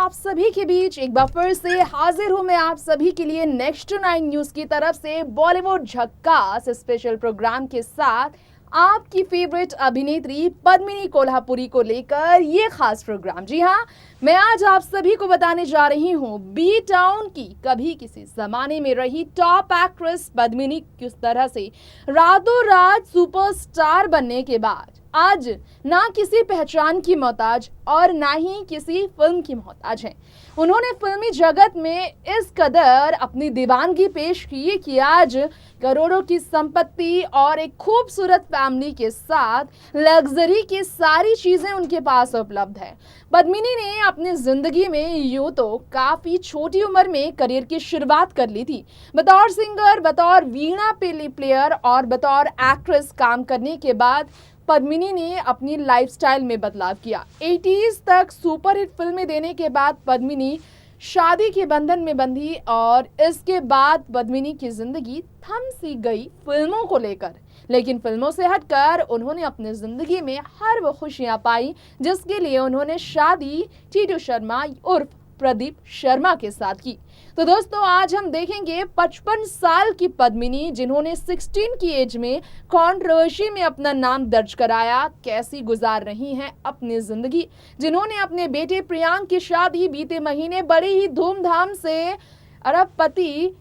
आप सभी के बीच एक बार फिर से हाजिर हूं मैं आप सभी के लिए नेक्स्ट 9 न्यूज की तरफ से बॉलीवुड झक्कास स्पेशल प्रोग्राम के साथ आपकी फेवरेट अभिनेत्री पद्मिनी कोल्हापुरी को लेकर ये खास प्रोग्राम। जी हाँ, मैं आज आप सभी को बताने जा रही हूँ बी टाउन की कभी किसी जमाने में रही टॉप एक्ट्रेस पद्मिनी किस तरह से रातों रात सुपरस्टार बनने के बाद आज ना किसी पहचान की मोहताज और ना ही किसी फिल्म की मोहताज हैं। उन्होंने फिल्मी जगत में इस कदर अपनी दीवानगी पेश की कि आज करोड़ों की संपत्ति और एक खूबसूरत फैमिली के साथ लग्जरी की सारी चीजें उनके पास उपलब्ध है। पद्मिनी ने अपनी जिंदगी में यूं तो काफी छोटी उम्र में करियर की शुरुआत कर ली थी। बतौर सिंगर, बतौर वीणा प्लेयर और बतौर एक्ट्रेस काम करने के बाद पद्मिनी ने अपनी लाइफस्टाइल में बदलाव किया। 80s तक सुपरहिट फिल्में देने के बाद पद्मिनी शादी के बंधन में बंधी और इसके बाद पद्मिनी की जिंदगी थम सी गई फिल्मों को लेकर। लेकिन फिल्मों से हटकर उन्होंने अपनी जिंदगी में हर वो खुशियां पाई जिसके लिए उन्होंने शादी टीटू शर्मा उर्फ प्रदीप शर्मा के साथ की। तो दोस्तों, आज हम देखेंगे 55 साल की पद्मिनी जिन्होंने 16 की एज में कंट्रोवर्सी में अपना नाम दर्ज कराया, कैसी गुजार रही हैं अपनी जिंदगी। जिन्होंने अपने बेटे प्रियांक की शादी बीते महीने बड़ी ही धूमधाम से अरबपति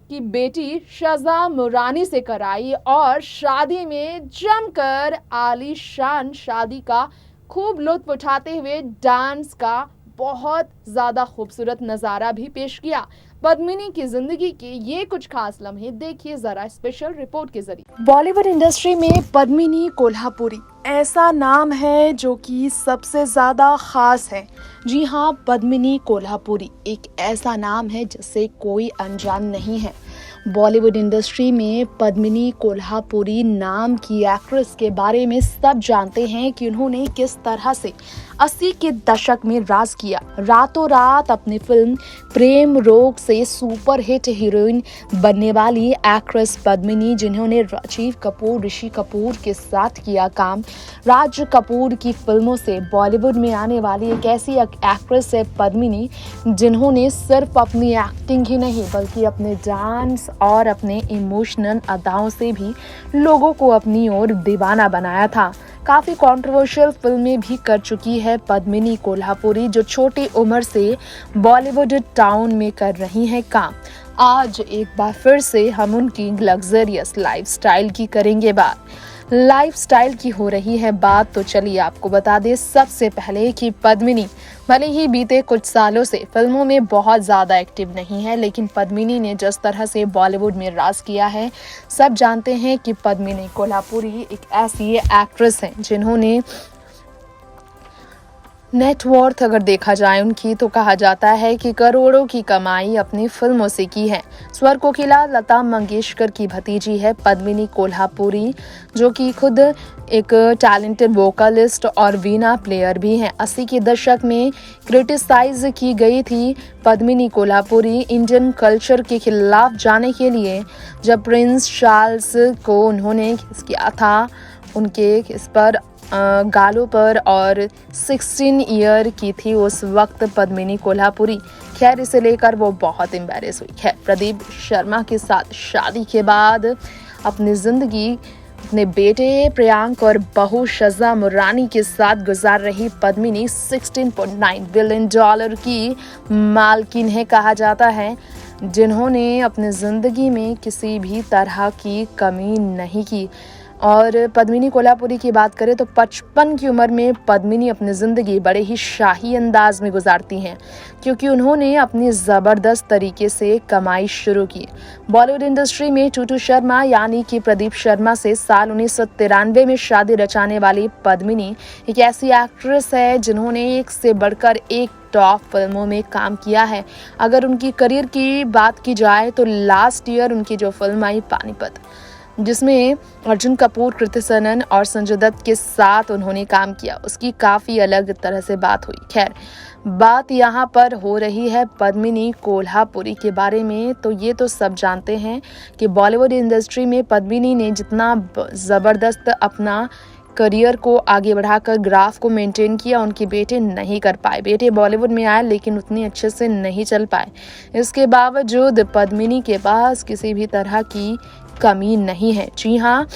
की बेटी शज़ा मुरानी से कराई और शादी में जमकर आलीशान शादी का खूब लुत्फ उठाते हुए डांस का बहुत ज्यादा खूबसूरत नजारा भी पेश किया। पद्मिनी की जिंदगी के ये कुछ खास लम्हे देखिए जरा स्पेशल रिपोर्ट के जरिए। बॉलीवुड इंडस्ट्री में पद्मिनी कोल्हापुरी ऐसा नाम है जो कि सबसे ज्यादा खास है। जी हाँ, पद्मिनी कोल्हापुरी एक ऐसा नाम है जिससे कोई अनजान नहीं है। बॉलीवुड इंडस्ट्री में पद्मिनी कोल्हापुरी नाम की एक्ट्रेस के बारे में सब जानते हैं कि उन्होंने किस तरह से 80 के दशक में राज किया। रातों रात अपनी फिल्म प्रेम रोग से सुपरहिट हीरोइन बनने वाली एक्ट्रेस पद्मिनी, जिन्होंने राजीव कपूर, ऋषि कपूर के साथ किया काम। राज कपूर की फिल्मों से बॉलीवुड में आने वाली एक ऐसी एक्ट्रेस है पद्मिनी जिन्होंने सिर्फ अपनी एक्टिंग ही नहीं बल्कि अपने डांस और अपने इमोशनल अदाओं से भी लोगों को अपनी ओर दीवाना बनाया था। काफी कंट्रोवर्शियल फिल्में भी कर चुकी है पद्मिनी कोल्हापुरी, जो छोटी उम्र से बॉलीवुड टाउन में कर रही हैं काम। आज एक बार फिर से हम उनकी लग्जरियस लाइफस्टाइल की करेंगे बात। लाइफस्टाइल की हो रही है बात तो चलिए आपको बता दें सबसे पहले कि पद्मिनी भले ही बीते कुछ सालों से फिल्मों में बहुत ज़्यादा एक्टिव नहीं है, लेकिन पद्मिनी ने जिस तरह से बॉलीवुड में राज किया है, सब जानते हैं कि पद्मिनी कोल्हापुरी एक ऐसी एक्ट्रेस हैं जिन्होंने नेटवर्थ अगर देखा जाए उनकी तो कहा जाता है कि करोड़ों की कमाई अपनी फिल्मों से की है। स्वर कोकिला लता मंगेशकर की भतीजी है पद्मिनी कोल्हापुरी, जो कि खुद एक टैलेंटेड वोकलिस्ट और वीणा प्लेयर भी हैं। 80 के दशक में क्रिटिसाइज की गई थी पद्मिनी कोल्हापुरी इंडियन कल्चर के खिलाफ जाने के लिए। जब प्रिंस चार्ल्स को उन्होंने किस किया था, उनके इस पर गालों पर और 16 ईयर की थी उस वक्त पद्मिनी कोल्हापुरी। खैर, इसे लेकर वो बहुत एम्बैरेस हुई है। प्रदीप शर्मा के साथ शादी के बाद अपनी जिंदगी अपने बेटे प्रियांक और बहू शज़ा मुरानी के साथ गुजार रही पद्मिनी 16.9 बिलियन डॉलर की मालकिन है कहा जाता है, जिन्होंने अपनी जिंदगी में किसी भी तरह की कमी नहीं की। और पद्मिनी कोल्हापुरी की बात करें तो 55 की उम्र में पद्मिनी अपनी ज़िंदगी बड़े ही शाही अंदाज में गुजारती हैं, क्योंकि उन्होंने अपनी ज़बरदस्त तरीके से कमाई शुरू की। बॉलीवुड इंडस्ट्री में टीटू शर्मा यानी कि प्रदीप शर्मा से साल 1993 में शादी रचाने वाली पद्मिनी एक ऐसी एक्ट्रेस है जिन्होंने एक से बढ़कर एक टॉप फिल्मों में काम किया है। अगर उनकी करियर की बात की जाए तो लास्ट ईयर उनकी जो फिल्म आई पानीपत, जिसमें अर्जुन कपूर, कृति सनन और संजय दत्त के साथ उन्होंने काम किया, उसकी काफ़ी अलग तरह से बात हुई। खैर, बात यहाँ पर हो रही है पद्मिनी कोल्हापुरी के बारे में, तो ये तो सब जानते हैं कि बॉलीवुड इंडस्ट्री में पद्मिनी ने जितना ज़बरदस्त अपना करियर को आगे बढ़ाकर ग्राफ को मेंटेन किया, उनके बेटे नहीं कर पाए। बेटे बॉलीवुड में आए लेकिन उतनी अच्छे से नहीं चल पाए। इसके बावजूद पद्मिनी के पास किसी भी तरह की कमी नहीं है। जी हाँ,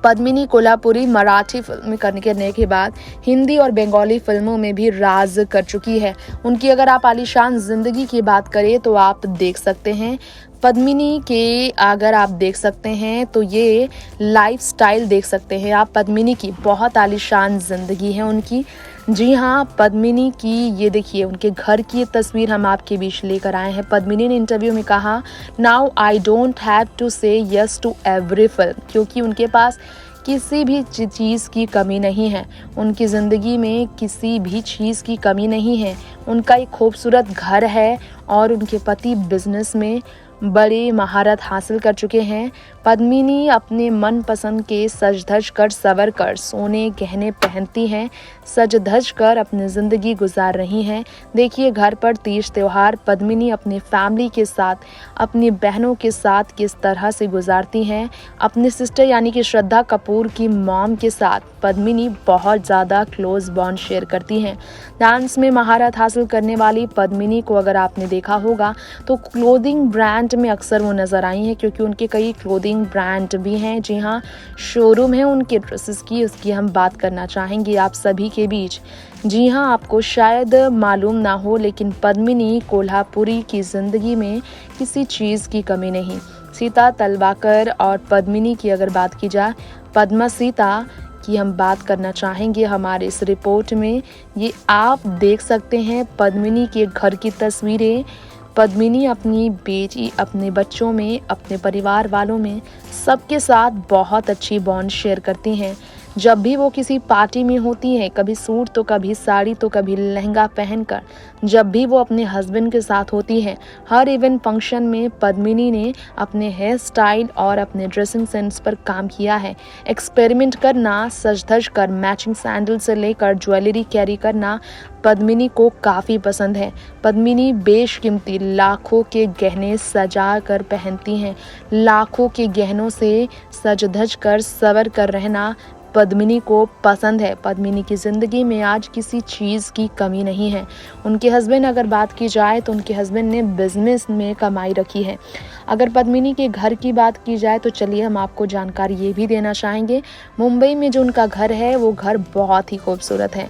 पद्मिनी कोल्हापुरी मराठी फिल्म करने के बाद हिंदी और बंगाली फिल्मों में भी राज कर चुकी है। उनकी अगर आप आलीशान जिंदगी की बात करें तो आप देख सकते हैं पद्मिनी के, अगर आप देख सकते हैं तो ये लाइफस्टाइल देख सकते हैं आप पद्मिनी की, बहुत आलीशान जिंदगी है उनकी। जी हाँ, पद्मिनी की ये देखिए उनके घर की तस्वीर हम आपके बीच लेकर आए हैं। पद्मिनी ने इंटरव्यू में कहा, now I don't have to say yes to every film, क्योंकि उनके पास किसी भी चीज़ की कमी नहीं है। उनकी ज़िंदगी में किसी भी चीज़ की कमी नहीं है। उनका एक खूबसूरत घर है और उनके पति बिजनेस में बड़ी महारत हासिल कर चुके हैं। पद्मिनी अपने मनपसंद के सज धज कर संवर कर सोने गहने पहनती हैं, सज धज कर अपनी ज़िंदगी गुजार रही हैं। देखिए घर पर तीज त्योहार पद्मिनी अपनी फैमिली के साथ, अपनी बहनों के साथ किस तरह से गुजारती हैं। अपनी सिस्टर यानी कि श्रद्धा कपूर की मॉम के साथ पद्मिनी बहुत ज़्यादा क्लोज बॉन्ड शेयर करती हैं। डांस में महारत हासिल करने वाली पद्मिनी को अगर आपने देखा होगा तो क्लोथिंग ब्रांड में अक्सर वो नज़र आई हैं, क्योंकि उनके कई क्लोथिंग ब्रांड भी हैं। जी हाँ, शोरूम है उनके ड्रेसेस की, उसकी हम बात करना चाहेंगे आप सभी के बीच। जी हाँ, आपको शायद मालूम ना हो लेकिन पद्मिनी कोल्हापुरी की ज़िंदगी में किसी चीज़ की कमी नहीं। सीता तलवाकर और पद्मिनी की अगर बात की जाए, पद्मा सीता की हम बात करना चाहेंगे हमारे इस रिपोर्ट में। ये आप देख सकते हैं पद्मिनी के घर की तस्वीरें। पद्मिनी अपनी बेटी, अपने बच्चों में, अपने परिवार वालों में सबके साथ बहुत अच्छी बॉन्ड शेयर करती हैं। जब भी वो किसी पार्टी में होती हैं, कभी सूट तो कभी साड़ी तो कभी लहंगा पहनकर, जब भी वो अपने हस्बैंड के साथ होती हैं, हर इवेंट फंक्शन में पद्मिनी ने अपने हेयर स्टाइल और अपने ड्रेसिंग सेंस पर काम किया है। एक्सपेरिमेंट करना, सज धज कर मैचिंग सैंडल से लेकर ज्वेलरी कैरी करना पद्मिनी को काफ़ी पसंद है। पद्मिनी बेशकीमती लाखों के गहने सजा कर पहनती हैं। लाखों के गहनों से सज धज कर संवर कर रहना पद्मिनी को पसंद है। पद्मिनी की ज़िंदगी में आज किसी चीज़ की कमी नहीं है। उनके हस्बैंड अगर बात की जाए तो उनके हस्बैंड ने बिजनेस में कमाई रखी है। अगर पद्मिनी के घर की बात की जाए तो चलिए हम आपको जानकारी ये भी देना चाहेंगे, मुंबई में जो उनका घर है वो घर बहुत ही खूबसूरत है।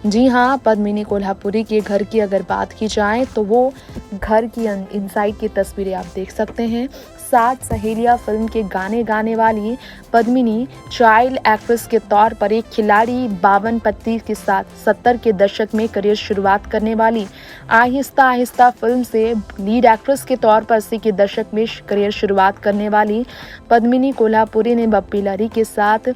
जी हाँ, पद्मिनी कोल्हापुरी के घर की अगर बात की जाए तो वो घर की इनसाइड की तस्वीरें आप देख सकते हैं। 7 सहेलियां फिल्म के गाने गाने वाली पद्मिनी चाइल्ड एक्ट्रेस के तौर पर एक खिलाड़ी 52 पत्ती के साथ 70 के दशक में करियर शुरुआत करने वाली, आहिस्ता आहिस्ता फिल्म से लीड एक्ट्रेस के तौर पर 80 के दशक में करियर शुरुआत करने वाली पद्मिनी कोल्हापुरी ने बप्पी लहरी के साथ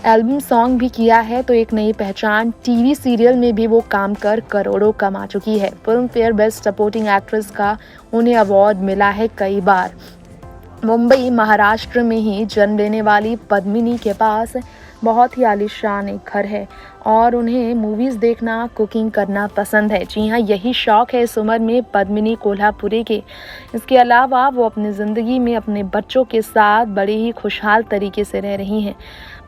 एल्बम सॉन्ग भी किया है, तो एक नई पहचान टीवी सीरियल में भी वो काम कर करोड़ों कमा चुकी है। Film fair best supporting actress का उन्हें अवार्ड मिला है कई बार। मुंबई महाराष्ट्र में ही जन्म लेने वाली पद्मिनी के पास बहुत ही आलीशान एक घर है और उन्हें मूवीज़ देखना, कुकिंग करना पसंद है। जी हाँ, यही शौक़ है इस उम्र में पद्मिनी कोल्हापुरी के। इसके अलावा वो अपनी ज़िंदगी में अपने बच्चों के साथ बड़े ही खुशहाल तरीके से रह रही हैं।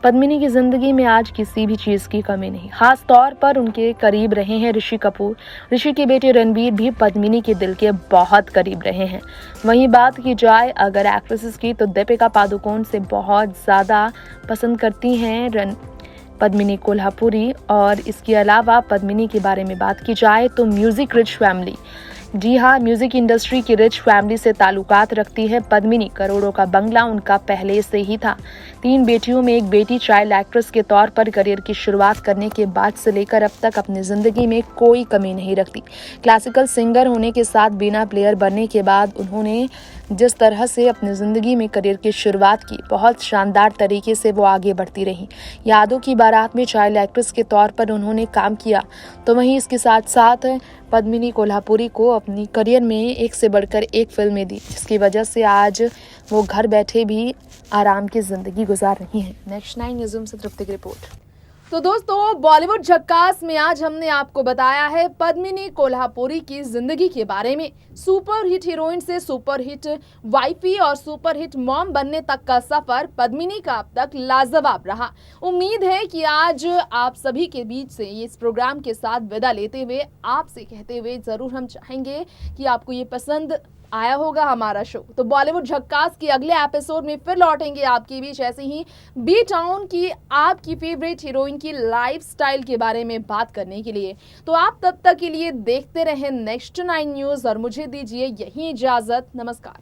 पद्मिनी की ज़िंदगी में आज किसी भी चीज़ की कमी नहीं। ख़ास तौर पर उनके करीब रहे हैं ऋषि कपूर। ऋषि के बेटे रणबीर भी पद्मिनी के दिल के बहुत करीब रहे हैं। वहीं बात की जाए अगर एक्ट्रेसेस की तो दीपिका पादुकोण से बहुत ज़्यादा पसंद करती हैं पद्मिनी कोल्हापुरी। और इसके अलावा पद्मिनी के बारे में बात की जाए तो म्यूज़िक रिच फैमिली, जी हाँ, म्यूज़िक इंडस्ट्री की रिच फैमिली से ताल्लुकात रखती है पद्मिनी। करोड़ों का बंगला उनका पहले से ही था। 3 बेटियों में एक बेटी चाइल्ड एक्ट्रेस के तौर पर करियर की शुरुआत करने के बाद से लेकर अब तक अपनी ज़िंदगी में कोई कमी नहीं रखती। क्लासिकल सिंगर होने के साथ बीना प्लेयर बनने के बाद उन्होंने जिस तरह से अपनी ज़िंदगी में करियर की शुरुआत की, बहुत शानदार तरीके से वो आगे बढ़ती रही। यादों की बारात में चाइल्ड एक्ट्रेस के तौर पर उन्होंने काम किया, तो वहीं इसके साथ साथ पद्मिनी कोल्हापुरी को अपनी करियर में एक से बढ़कर एक फिल्में दी, जिसकी वजह से आज वो घर बैठे भी आराम की ज़िंदगी गुजार रही हैं। नेक्स्ट 9 न्यूज़ से तृप्ति की रिपोर्ट। तो दोस्तों, बॉलीवुड झक्कास में आज हमने आपको बताया है पद्मिनी कोल्हापुरी की जिंदगी के बारे में। सुपर हिट हीरोइन से सुपर हिट वाइफी और सुपर हिट मॉम बनने तक का सफर पद्मिनी का अब तक लाजवाब रहा। उम्मीद है कि आज आप सभी के बीच से इस प्रोग्राम के साथ विदा लेते हुए आपसे कहते हुए जरूर हम चाहेंगे कि आपको ये पसंद आया होगा हमारा शो। तो बॉलीवुड झक्कास के अगले एपिसोड में फिर लौटेंगे आपके बीच ऐसे ही बी टाउन की आपकी फेवरेट हीरोइन की लाइफस्टाइल के बारे में बात करने के लिए। तो आप तब तक के लिए देखते रहें नेक्स्ट 9 न्यूज़ और मुझे दीजिए यही इजाजत। नमस्कार।